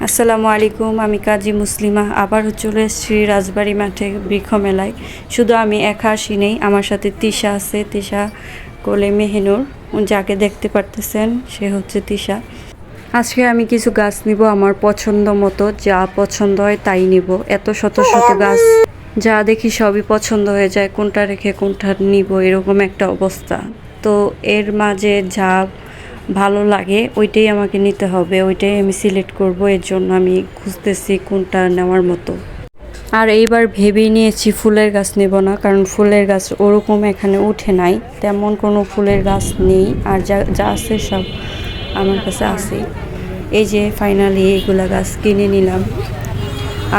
আসসালামু আলাইকুম, আমি কাজী মুসলিমা আবারও চলে এসেছি রাজবাড়ী মাঠে বৃক্ষ মেলায়। শুধু আমি একা আসি নেই, আমার সাথে তিশা আছে। তিশা কোলে মেহিনুর, যাকে দেখতে পারতেছেন সে হচ্ছে তিশা। আজকে আমি কিছু গাছ নিব, আমার পছন্দ মতো যা পছন্দ হয় তাই নিব। এত শত শত গাছ, যা দেখি সবই পছন্দ হয়ে যায়, কোনটা রেখে কোনটা নিব এরকম একটা অবস্থা। তো এর মাঝে যা ভালো লাগে ওইটাই আমাকে নিতে হবে, ওইটাই আমি সিলেক্ট করব। এর জন্য আমি খুঁজতেছি কোনটা নেওয়ার মতো। আর এইবার ভেবেই নিয়েছি ফুলের গাছ নেব না, কারণ ফুলের গাছ ওরকম এখানে উঠে নাই, তেমন কোনো ফুলের গাছ নেই। আর যা যা আছে সব আমার কাছে আছে। এই যে ফাইনালি এইগুলা গাছ কিনে নিলাম।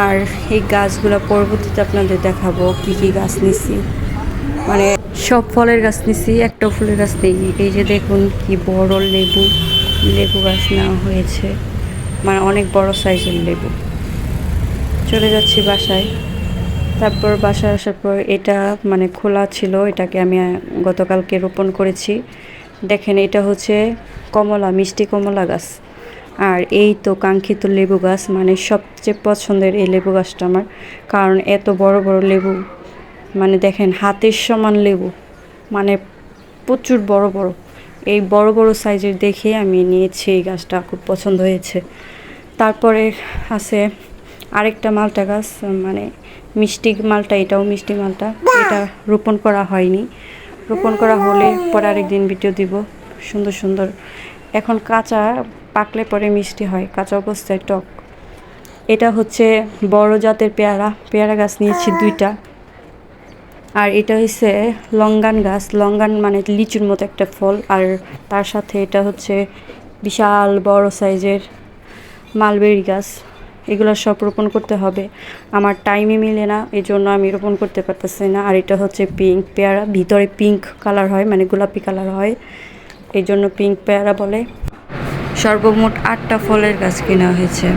আর এই গাছগুলো পরবর্তীতে আপনাদের দেখাবো কি কি গাছ নিছি। মানে সব ফলের গাছ নিছি, একটা ফুলের গাছ নেই। এই যে দেখুন কি বড় লেবু গাছ নেওয়া হয়েছে, মানে অনেক বড় সাইজের লেবু। চলে যাচ্ছি বাসায়। তারপর বাসায় আসার পর এটা মানে খোলা ছিল, এটাকে আমি গতকালকে রোপণ করেছি। দেখেন এটা হচ্ছে কমলা, মিষ্টি কমলা গাছ। আর এই তো কাঙ্ক্ষিত লেবু গাছ, মানে সবচেয়ে পছন্দের এই লেবু গাছটা আমার, কারণ এত বড় বড় লেবু, মানে দেখেন হাতের সমান লেবু, মানে প্রচুর বড় বড়। এই বড় বড় সাইজের দেখে আমি নিয়েছি, এই গাছটা খুব পছন্দ হয়েছে। তারপরে আছে আরেকটা মালটা গাছ, মানে মিষ্টি মালটা, এটাও মিষ্টি মালটা। এটা রোপণ করা হয়নি, রোপণ করা হলে পরে আরেকদিন ভিডিও দিব। সুন্দর সুন্দর, এখন কাঁচা, পাকলে পরে মিষ্টি হয়, কাঁচা অবস্থায় টক। এটা হচ্ছে বড় জাতের পেয়ারা গাছ নিয়েছি 2টা। আর এটা হচ্ছে লঙ্গান গাছ, লঙ্গান মানে লিচুর মতো একটা ফল। আর তার সাথে এটা হচ্ছে বিশাল বড় সাইজের মালবেরি গাছ। এগুলো সব রোপণ করতে হবে, আমার টাইমে মিলে না, এই জন্য আমি রোপণ করতে পারতেছি না। আর এটা হচ্ছে পিঙ্ক পেয়ারা, ভিতরে পিঙ্ক কালার হয়, মানে গোলাপি কালার হয়, এই জন্য পিঙ্ক পেয়ারা বলে। সর্বমোট 8টা ফলের গাছ কেনা হয়েছে।